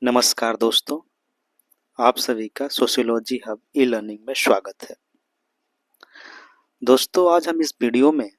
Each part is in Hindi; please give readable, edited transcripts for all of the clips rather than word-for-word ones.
नमस्कार दोस्तों, आप सभी का सोशियोलॉजी हब ई लर्निंग में स्वागत है। दोस्तों, आज हम इस वीडियो में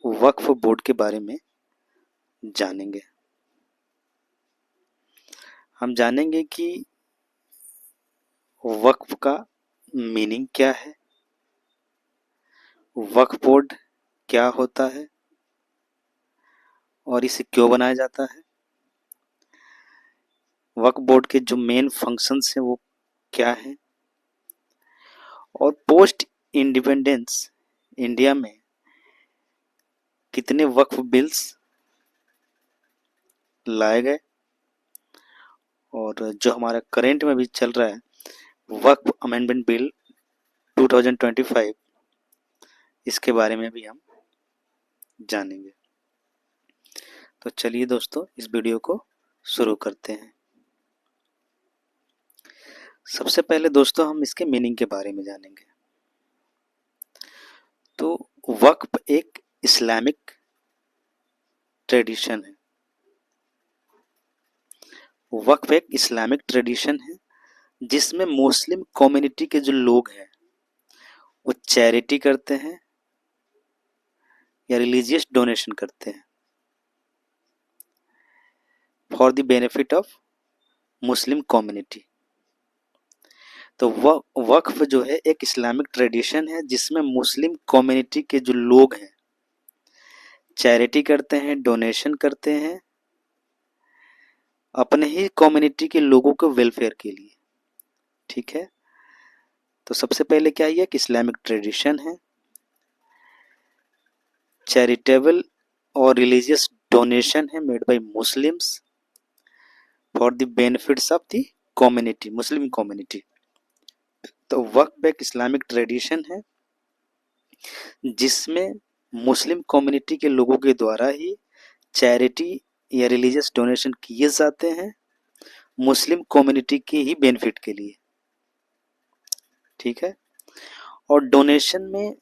वक्फ बोर्ड के बारे में जानेंगे। हम जानेंगे कि वक्फ का मीनिंग क्या है, वक्फ बोर्ड क्या होता है और इसे क्यों बनाया जाता है, वक्फ बोर्ड के जो मेन फंक्शंस हैं वो क्या हैं, और पोस्ट इंडिपेंडेंस इंडिया में कितने वक्फ बिल्स लाए गए, और जो हमारा करेंट में भी चल रहा है वक्फ अमेंडमेंट बिल 2025, इसके बारे में भी हम जानेंगे। तो चलिए दोस्तों, इस वीडियो को शुरू करते हैं। सबसे पहले दोस्तों हम इसके मीनिंग के बारे में जानेंगे। तो वक्फ एक इस्लामिक ट्रेडिशन है। वक्फ एक इस्लामिक ट्रेडिशन है जिसमें मुस्लिम कम्युनिटी के जो लोग हैं वो चैरिटी करते हैं या रिलीजियस डोनेशन करते हैं for the benefit of Muslim community. तो वक्फ जो है एक इस्लामिक ट्रेडिशन है जिसमें मुस्लिम कम्युनिटी के जो लोग हैं चैरिटी करते हैं, डोनेशन करते हैं अपने ही कम्युनिटी के लोगों के वेलफेयर के लिए। ठीक है, तो सबसे पहले क्या है कि इस्लामिक ट्रेडिशन है, चैरिटेबल और रिलीजियस डोनेशन है made by Muslims for the benefits of the community, Muslim community. तो वक्फ एक इस्लामिक ट्रेडिशन है जिसमें मुस्लिम कम्युनिटी के लोगों के द्वारा ही चैरिटी या रिलीजियस डोनेशन किए जाते हैं मुस्लिम कम्युनिटी के ही बेनिफिट के लिए। ठीक है, और डोनेशन में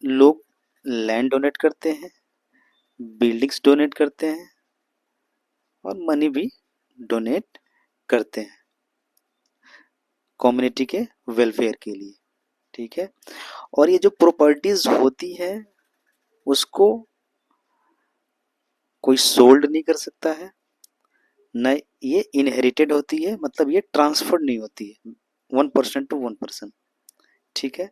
लोग लैंड डोनेट करते हैं, बिल्डिंग्स डोनेट करते हैं और मनी भी डोनेट करते हैं कम्युनिटी के वेलफेयर के लिए। ठीक है, और ये जो प्रॉपर्टीज होती है उसको कोई सोल्ड नहीं कर सकता है, न ये इनहेरिटेड होती है, मतलब ये ट्रांसफर नहीं होती है 1% टू 1%। ठीक है,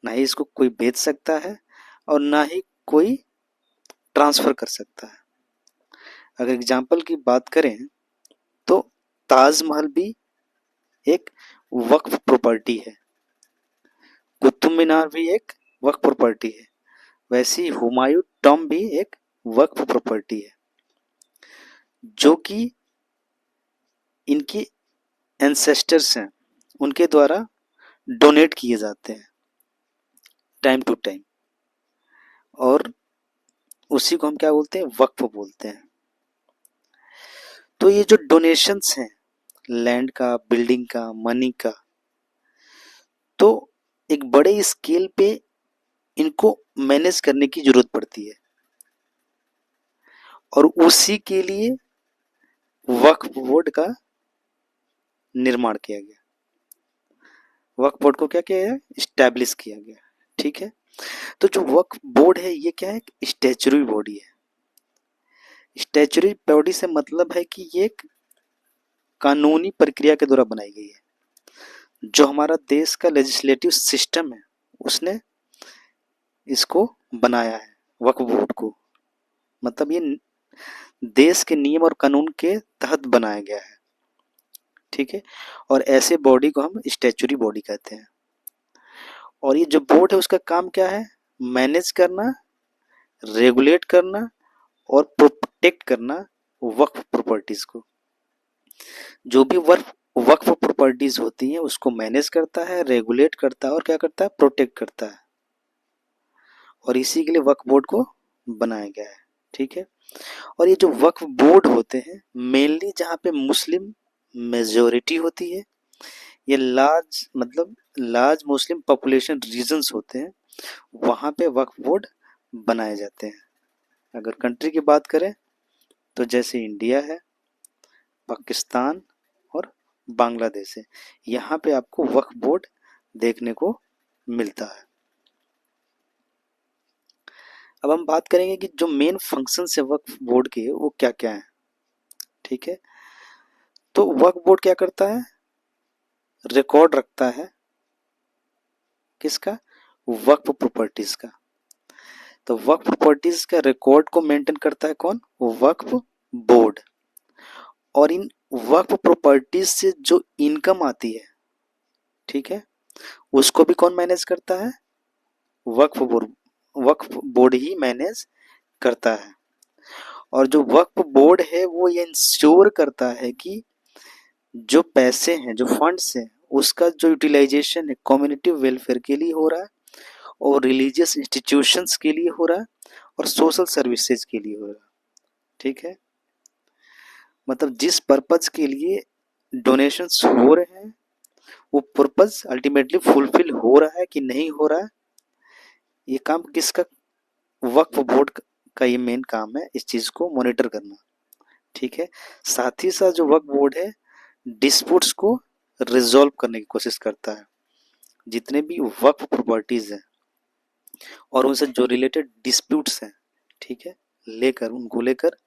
ना ही इसको कोई बेच सकता है और ना ही कोई ट्रांसफर कर सकता है। अगर एग्जाम्पल की बात करें तो ताजमहल भी एक वक्फ प्रॉपर्टी है, कुतुब मीनार भी एक वक्फ प्रॉपर्टी है, वैसी हुमायूं टॉम्ब भी एक वक्फ प्रॉपर्टी है जो कि इनकी एंसेस्टर्स हैं उनके द्वारा डोनेट किए जाते हैं टाइम टू टाइम, और उसी को हम क्या बोलते हैं, वक्फ बोलते हैं। तो ये जो डोनेशंस हैं लैंड का, बिल्डिंग का, मनी का, तो एक बड़े स्केल पे इनको मैनेज करने की जरूरत पड़ती है और उसी के लिए वक्फ बोर्ड का निर्माण किया गया, वक्फ बोर्ड को क्या किया गया, इस्टेब्लिश किया गया। ठीक है, तो जो वक्फ बोर्ड है ये क्या है, स्टैच्यूटरी बॉडी है। स्टैच्यूटरी बॉडी से मतलब है कि ये एक कानूनी प्रक्रिया के द्वारा बनाई गई है। जो हमारा देश का लेजिस्लेटिव सिस्टम है उसने इसको बनाया है वक्फ बोर्ड को, मतलब ये देश के नियम और कानून के तहत बनाया गया है। ठीक है, और ऐसे बॉडी को हम स्टैच्यूटरी बॉडी कहते हैं। और ये जो बोर्ड है उसका काम क्या है, मैनेज करना, रेगुलेट करना और प्रोटेक्ट करना वक्फ प्रॉपर्टीज को। जो भी वक्फ प्रॉपर्टीज होती हैं उसको मैनेज करता है, रेगुलेट करता है और क्या करता है, प्रोटेक्ट करता है, और इसी के लिए वक्फ बोर्ड को बनाया गया है। ठीक है, और ये जो वक्फ बोर्ड होते हैं मेनली जहाँ पे मुस्लिम मेजोरिटी होती है, ये लार्ज मुस्लिम पॉपुलेशन रीजन्स होते हैं, वहाँ पे वक्फ बोर्ड बनाए जाते हैं। अगर कंट्री की बात करें तो जैसे इंडिया है, पाकिस्तान, बांग्लादेश है। यहाँ पे आपको वक्फ बोर्ड देखने को मिलता है। अब हम बात करेंगे कि जो मेन फंक्शन है वक्फ बोर्ड के वो क्या क्या है। ठीक है, तो वक्फ बोर्ड क्या करता है, रिकॉर्ड रखता है किसका, वक्फ प्रॉपर्टीज का। तो वक्फ प्रॉपर्टीज का रिकॉर्ड को मेंटेन करता है कौन, वक्फ बोर्ड। और इन वक्फ प्रॉपर्टीज से जो इनकम आती है, ठीक है, उसको भी कौन मैनेज करता है, वक्फ बोर्ड ही मैनेज करता है। और जो वक्फ बोर्ड है वो ये इंश्योर करता है कि जो पैसे हैं, जो फंड्स हैं, उसका जो यूटिलाइजेशन है कम्युनिटी वेलफेयर के लिए हो रहा है, और रिलीजियस इंस्टीट्यूशंस के लिए हो रहा है, और सोशल सर्विसेज के लिए हो रहा है। ठीक है, मतलब जिस पर्पज के लिए डोनेशंस हो रहे हैं वो पर्पज अल्टीमेटली फुलफिल हो रहा है कि नहीं हो रहा है, ये काम किसका, वक्फ बोर्ड का ये मेन काम है, इस चीज को मॉनिटर करना। ठीक है, साथ ही साथ जो वक्फ बोर्ड है डिस्प्यूट्स को रिजॉल्व करने की कोशिश करता है। जितने भी वक्फ प्रॉपर्टीज हैं और उनसे जो रिलेटेड डिस्प्यूट्स हैं, ठीक है, उनको लेकर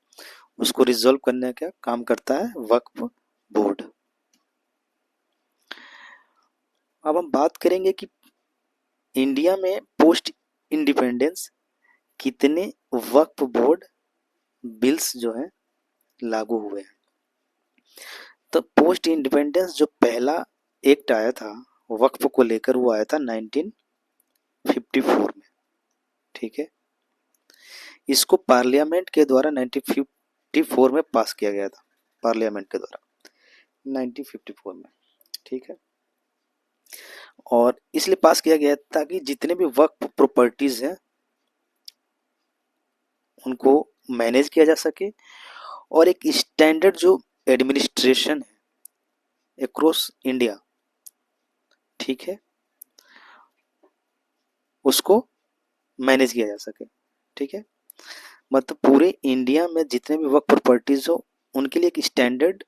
उसको रिजॉल्व करने का काम करता है वक्फ बोर्ड। अब हम बात करेंगे कि इंडिया में पोस्ट इंडिपेंडेंस कितने वक्फ बोर्ड बिल्स जो है लागू हुए हैं। तो पोस्ट इंडिपेंडेंस जो पहला एक्ट आया था वक्फ को लेकर वो आया था 1954 में। ठीक है, इसको पार्लियामेंट के द्वारा 1954 में पास किया गया था, पार्लियामेंट के द्वारा 1954 में। ठीक है, और इसलिए पास किया गया ताकि जितने भी वक्फ प्रॉपर्टीज हैं उनको मैनेज किया जा सके, और एक स्टैंडर्ड जो एडमिनिस्ट्रेशन है अक्रॉस इंडिया, ठीक है, उसको मैनेज किया जा सके। ठीक है, मतलब पूरे इंडिया में जितने भी वक्फ प्रॉपर्टीज हो उनके लिए एक स्टैंडर्ड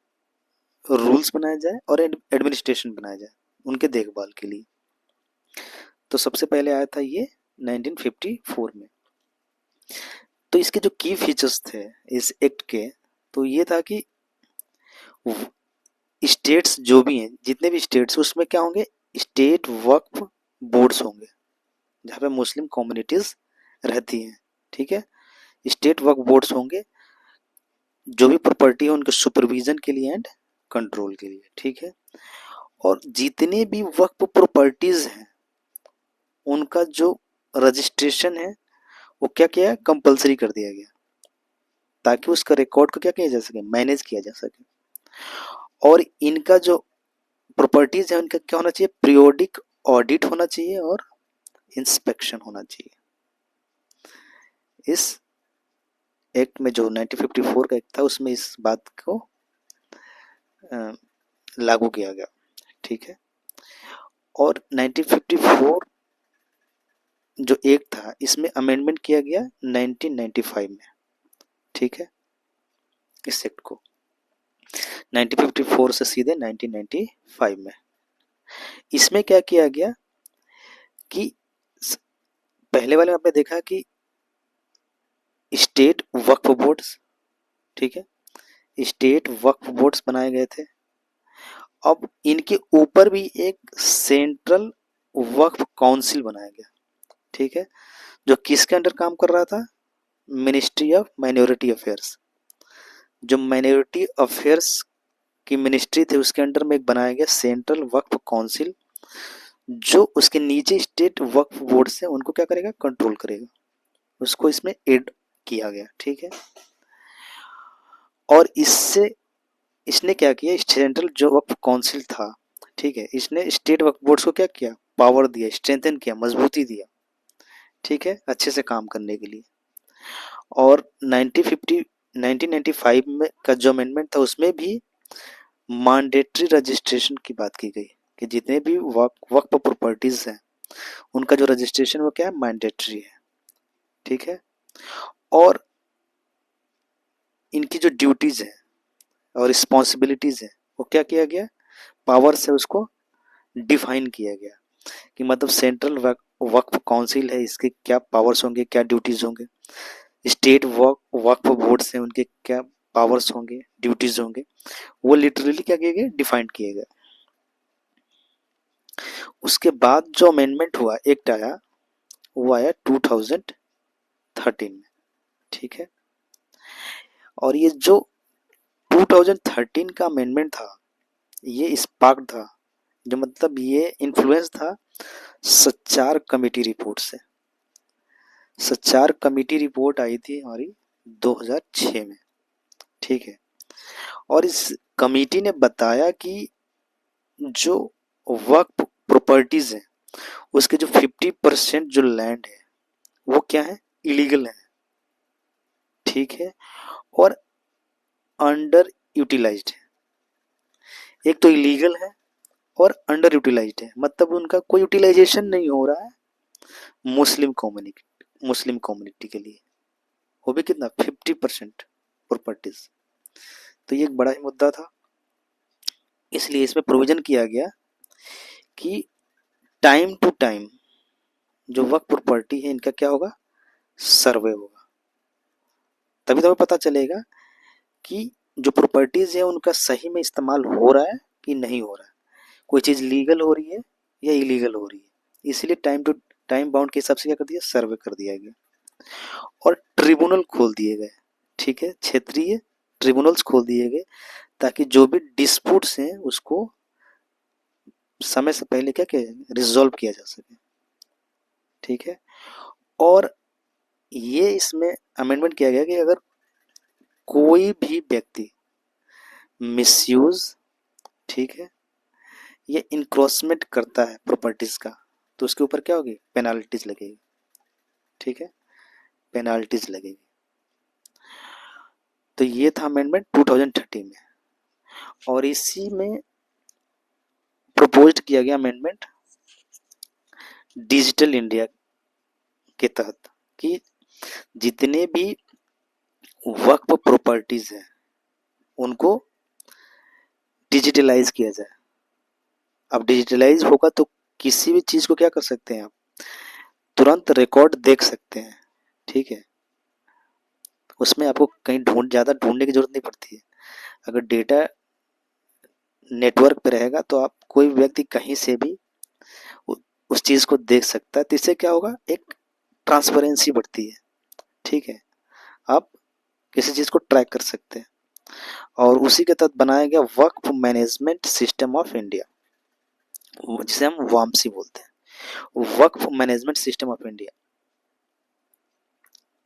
रूल्स बनाया जाए और एडमिनिस्ट्रेशन बनाया जाए उनके देखभाल के लिए। तो सबसे पहले आया था ये 1954 में। तो इसके जो की फीचर्स थे इस एक्ट के, तो ये था कि स्टेट्स जो भी हैं, जितने भी स्टेट्स उसमें क्या होंगे, स्टेट वक्फ बोर्ड्स होंगे जहाँ पे मुस्लिम कम्युनिटीज रहती हैं। ठीक है, स्टेट वक्फ बोर्ड्स होंगे जो भी प्रॉपर्टी है उनके सुपरविजन के लिए एंड कंट्रोल के लिए। ठीक है, और जितने भी वक्फ प्रॉपर्टीज हैं उनका जो रजिस्ट्रेशन है वो क्या किया है, कंपलसरी कर दिया गया, ताकि उसका रिकॉर्ड को क्या किया जा सके, मैनेज किया जा सके। और इनका जो प्रॉपर्टीज है उनका क्या होना चाहिए, पीरियोडिक ऑडिट होना चाहिए और इंस्पेक्शन होना चाहिए। इस एक्ट में जो 1954 का एक्ट था उसमें इस बात को लागू किया गया। ठीक है, और 1954 जो एक्ट था इसमें अमेंडमेंट किया गया 1995 में। ठीक है, इस एक्ट को 1954 से सीधे 1995 में। इसमें क्या किया गया कि पहले वाले में आपने देखा कि स्टेट वक्फ बोर्ड्स, ठीक है, स्टेट वक्फ बोर्ड्स बनाए गए थे। अब इनके ऊपर भी एक सेंट्रल वक्फ काउंसिल बनाया गया। ठीक है, जो किसके अंडर काम कर रहा था, मिनिस्ट्री ऑफ माइनॉरिटी अफेयर्स। जो माइनॉरिटी अफेयर्स की मिनिस्ट्री थी उसके अंडर में एक बनाया गया सेंट्रल वक्फ काउंसिल, जो उसके नीचे स्टेट वक्फ बोर्ड से उनको क्या करेगा, कंट्रोल करेगा, उसको इसमें ऐड किया गया। ठीक है, और इससे इसने क्या किया, सेंट्रल जो वक्फ काउंसिल था, ठीक है, इसने स्टेट वक्फ बोर्ड्स को क्या किया, पावर दिया, स्ट्रेंथन किया, मजबूती दिया। ठीक है, अच्छे से काम करने के लिए। और 1995 में का जो अमेंडमेंट था उसमें भी मैंडेटरी रजिस्ट्रेशन की बात की गई कि जितने भी वक्फ प्रॉपर्टीज हैं उनका जो रजिस्ट्रेशन वो क्या है, मैंडेटरी है। ठीक है, और इनकी जो ड्यूटीज है और रिस्पॉन्सिबिलिटीज है वो क्या किया गया, पावर से उसको डिफाइन किया गया कि मतलब सेंट्रल वक्फ काउंसिल है, इसके क्या पावर्स होंगे, क्या ड्यूटीज होंगे। स्टेट वक्फ बोर्ड से उनके क्या पावर्स होंगे, ड्यूटीज होंगे, वो लिटरली क्या किए गए, डिफाइंड किए गए। उसके बाद जो अमेंडमेंट हुआ, एक्ट आया, वो आया 2013 में, ठीक है। और ये जो 2013 का अमेंडमेंट था, ये स्पार्क था, जो मतलब ये इन्फ्लुएंस था सच्चार कमेटी रिपोर्ट से। सच्चार कमेटी रिपोर्ट आई थी हमारी 2006 में, ठीक है। और इस कमेटी ने बताया कि जो वक्फ प्रॉपर्टीज है, उसके जो 50% जो लैंड है वो क्या है, इलीगल है, ठीक है, और अंडर यूटिलाइज्ड है। एक तो इलीगल है और अंडर यूटिलाइज्ड है, मतलब उनका कोई यूटिलाइजेशन नहीं हो रहा है मुस्लिम कम्युनिटी के लिए, वो भी कितना, 50% प्रॉपर्टीज। तो ये एक बड़ा ही मुद्दा था, इसलिए इसमें प्रोविजन किया गया कि टाइम टू टाइम जो वक्फ प्रॉपर्टी है इनका क्या होगा, सर्वे होगा। तभी तो हमें पता चलेगा कि जो प्रॉपर्टीज है उनका सही में इस्तेमाल हो रहा है कि नहीं हो रहा है, कोई चीज लीगल हो रही है या इलीगल हो रही है। इसलिए टाइम टू टाइम बाउंड के हिसाब से क्या कर दिया, सर्वे कर दिया गया। और ट्रिब्यूनल खोल दिए गए, ठीक है, क्षेत्रीय ट्रिब्यूनल्स खोल दिए गए, ताकि जो भी डिस्प्यूट्स हैं उसको समय से पहले क्या किया, रिजॉल्व किया जा सके, ठीक है। और ये इसमें अमेंडमेंट किया गया कि अगर कोई भी व्यक्ति मिसयूज, ठीक है, ये इंक्रोचमेंट करता है प्रॉपर्टीज का, तो उसके ऊपर क्या होगी, पेनाल्टीज लगेगी, ठीक है, पेनाल्टीज लगेगी। तो ये था अमेंडमेंट 2013 में। और इसी में प्रपोज्ड किया गया अमेंडमेंट डिजिटल इंडिया के तहत कि जितने भी वक्फ प्रॉपर्टीज हैं उनको डिजिटलाइज किया जाए। अब डिजिटलाइज होगा तो किसी भी चीज को क्या कर सकते हैं आप, तुरंत रिकॉर्ड देख सकते हैं, ठीक है। उसमें आपको कहीं ज़्यादा ढूंढने की जरूरत नहीं पड़ती है। अगर डेटा नेटवर्क पे रहेगा तो आप कोई व्यक्ति कहीं से भी उस चीज को देख सकता है। तो इससे क्या होगा, एक ट्रांसपेरेंसी बढ़ती है, ठीक है, आप किसी चीज को ट्रैक कर सकते हैं। और उसी के तहत बनाया गया Waqf management system of India, जिसे हम वामसी बोलते हैं, Waqf management system of India,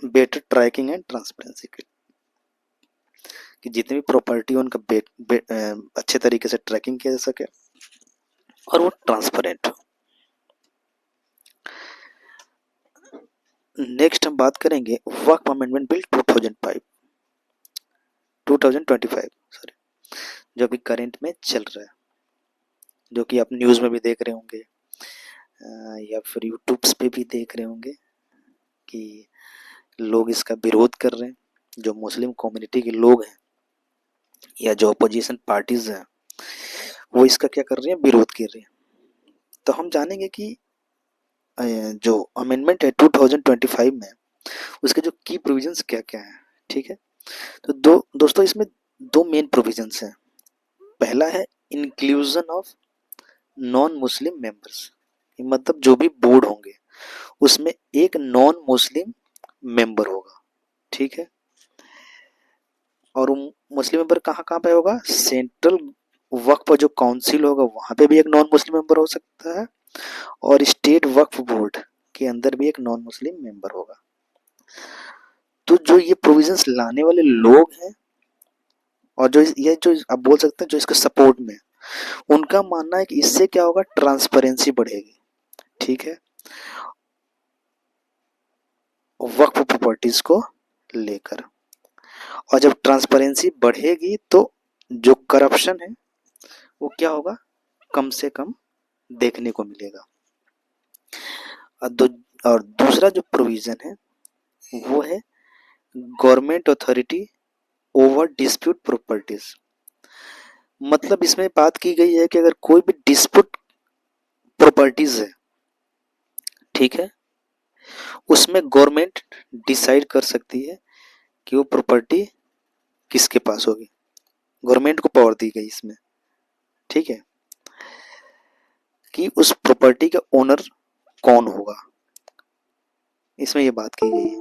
better tracking and transparency के, कि जितनी भी प्रॉपर्टी है उनका अच्छे तरीके से ट्रैकिंग किया जा सके और वो ट्रांसपेरेंट हो। नेक्स्ट हम बात करेंगे वक्फ अमेंडमेंट बिल 2025 सॉरी, जो अभी करंट में चल रहा है, जो कि आप न्यूज़ में भी देख रहे होंगे या फिर यूट्यूब्स पे भी देख रहे होंगे कि लोग इसका विरोध कर रहे हैं। जो मुस्लिम कम्युनिटी के लोग हैं या जो अपोजिशन पार्टीज हैं वो इसका क्या कर रहे हैं, विरोध कर रहे हैं। तो हम जानेंगे कि जो अमेंडमेंट है 2025 में, उसके जो की प्रोविजंस क्या क्या है, ठीक है। तो दोस्तों इसमें दो मेन प्रोविजंस हैं। पहला है inclusion of non Muslim members, मतलब जो भी बोर्ड होंगे उसमें एक नॉन मुस्लिम मेंबर होगा, ठीक है। और मुस्लिम मेंबर कहाँ कहाँ पे होगा, सेंट्रल वक्फ जो काउंसिल होगा वहां पे भी एक नॉन मुस्लिम मेंबर हो सकता है, और स्टेट वक्फ बोर्ड के अंदर भी एक नॉन मुस्लिम मेंबर होगा। तो जो ये प्रोविजंस लाने वाले लोग हैं और जो ये जो आप बोल सकते हैं जो इसके सपोर्ट में, उनका मानना है कि इससे क्या होगा, ट्रांसपेरेंसी बढ़ेगी, ठीक है, वक्फ प्रॉपर्टीज को लेकर। और जब ट्रांसपेरेंसी बढ़ेगी तो जो करप्शन है वो क्या होगा, कम से कम देखने को मिलेगा। और दूसरा जो प्रोविजन है वो है government authority over dispute properties, मतलब इसमें बात की गई है कि अगर कोई भी डिस्प्यूट प्रॉपर्टीज है, ठीक है, उसमें गवर्नमेंट डिसाइड कर सकती है कि वो प्रॉपर्टी किसके पास होगी। गवर्नमेंट को पावर दी गई इसमें, ठीक है, कि उस प्रॉपर्टी का ओनर कौन होगा, इसमें ये बात की गई है।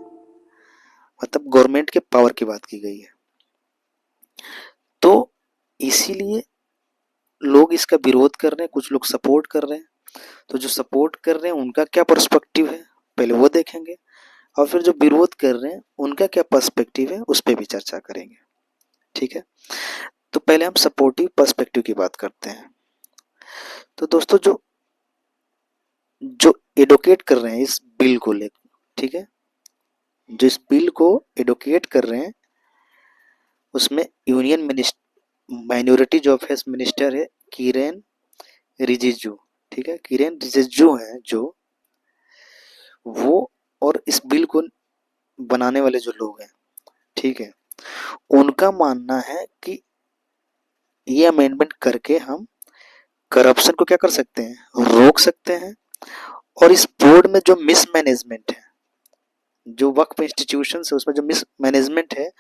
मतलब गवर्नमेंट के पावर की बात की गई है। तो इसीलिए लोग इसका विरोध कर रहे हैं, कुछ लोग सपोर्ट कर रहे हैं। तो जो सपोर्ट कर रहे हैं उनका क्या पर्सपेक्टिव है पहले वो देखेंगे, और फिर जो विरोध कर रहे हैं उनका क्या पर्सपेक्टिव है उस पर भी चर्चा करेंगे, ठीक है। तो पहले हम सपोर्टिव पर्सपेक्टिव की बात करते हैं। तो दोस्तों जो जो एडवोकेट कर रहे हैं इस बिल को लेकर, ठीक है, जो इस बिल को एडवोकेट कर रहे हैं उसमें यूनियन माइनॉरिटी जो अफेयर्स मिनिस्टर है किरेन रिजिजू, ठीक है, किरेन रिजिजू है जो, वो और इस बिल को बनाने वाले जो लोग हैं, ठीक है, उनका मानना है कि ये अमेंडमेंट करके हम करप्शन को क्या कर सकते हैं, रोक सकते हैं। और इस बोर्ड में जो मिसमैनेजमेंट है, जो वक्फ इंस्टीट्यूशन है उसमें जो मिसमैनेजमेंट है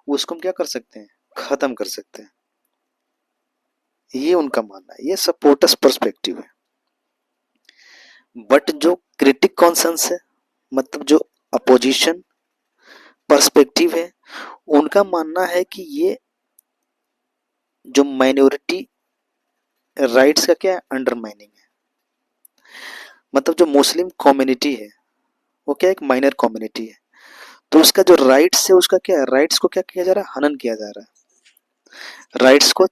उसको हम क्या कर सकते हैं, खत्म कर सकते हैं। ये उनका मानना है, ये सपोर्टर्स पर्सपेक्टिव है। बट जो क्रिटिक कॉन्सेंस है, मतलब जो अपोजिशन पर्सपेक्टिव है, उनका मानना है कि ये जो माइनॉरिटी राइट्स का क्या है, अंडरमाइनिंग है। मतलब जो मुस्लिम कम्युनिटी है वो क्या एक माइनर कम्युनिटी है, तो उसका जो राइट्स है उसका क्या है, राइट्स को क्या किया जा रहा है, हनन किया जा रहा है, राइट्स को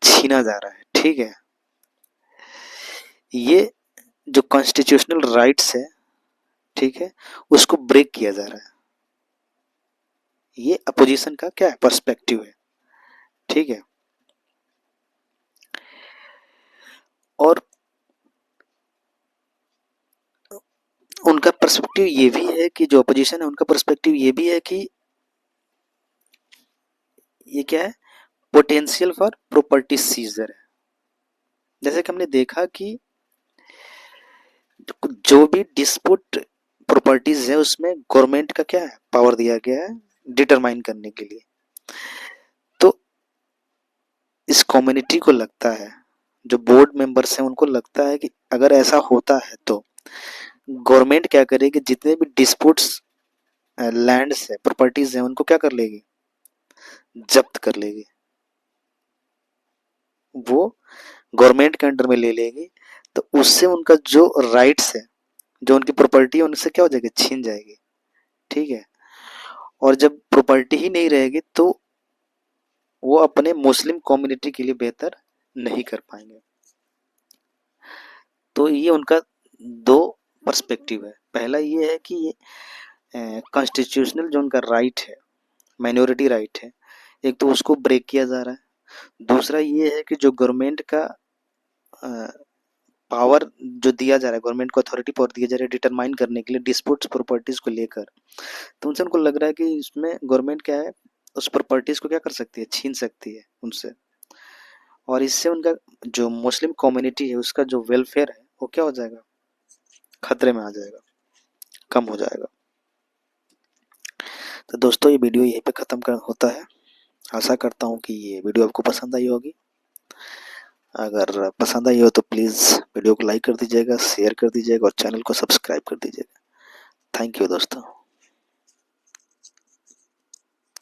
छीना जा रहा है, ठीक है। ये जो कॉन्स्टिट्यूशनल राइट्स है, ठीक है, उसको ब्रेक किया जा रहा है। ये अपोजिशन का क्या है, पर्सपेक्टिव है, ठीक है। और उनका पर्सपेक्टिव ये भी है कि जो अपोजिशन है उनका पर्सपेक्टिव ये भी है कि ये क्या है, पोटेंशियल फॉर प्रॉपर्टी सीजर है। जैसे कि हमने देखा कि जो भी डिस्प्यूट प्रॉपर्टीज है उसमें गवर्नमेंट का क्या है, पावर दिया गया है डिटरमाइन करने के लिए। तो इस कम्युनिटी को लगता है, जो बोर्ड मेंबर्स हैं उनको लगता है कि अगर ऐसा होता है तो गवर्नमेंट क्या करेगी, जितने भी डिस्प्यूट्स लैंड्स है प्रॉपर्टीज है उनको क्या कर लेगी, जब्त कर लेगी, वो गवर्नमेंट के अंडर में ले लेगी। तो उससे उनका जो राइट्स है, जो उनकी प्रॉपर्टी है उनसे क्या हो जाएगी, छीन जाएगी, ठीक है। और जब प्रॉपर्टी ही नहीं रहेगी तो वो अपने मुस्लिम कम्युनिटी के लिए बेहतर नहीं कर पाएंगे। तो ये उनका दो पर्सपेक्टिव है। पहला ये है कि ये कॉन्स्टिट्यूशनल जो उनका राइट है, माइनॉरिटी राइट है, एक तो उसको ब्रेक किया जा रहा है। दूसरा ये है कि जो गवर्नमेंट का पावर जो दिया जा रहा है, गवर्नमेंट को अथॉरिटी पावर दिया जा रहा है डिटरमाइन करने के लिए डिस्प्यूट्स प्रॉपर्टीज को लेकर, तो उनसे उनको लग रहा है कि इसमें गवर्नमेंट क्या है, उस प्रॉपर्टीज को क्या कर सकती है, छीन सकती है उनसे। और इससे उनका जो मुस्लिम कम्युनिटी है उसका जो वेलफेयर है वो क्या हो जाएगा, खतरे में आ जाएगा, कम हो जाएगा। तो दोस्तों ये वीडियो यहीं पे ख़त्म कर होता है। आशा करता हूँ कि ये वीडियो आपको पसंद आई होगी। अगर पसंद आई हो तो प्लीज़ वीडियो को लाइक कर दीजिएगा, शेयर कर दीजिएगा और चैनल को सब्सक्राइब कर दीजिएगा। थैंक यू दोस्तों।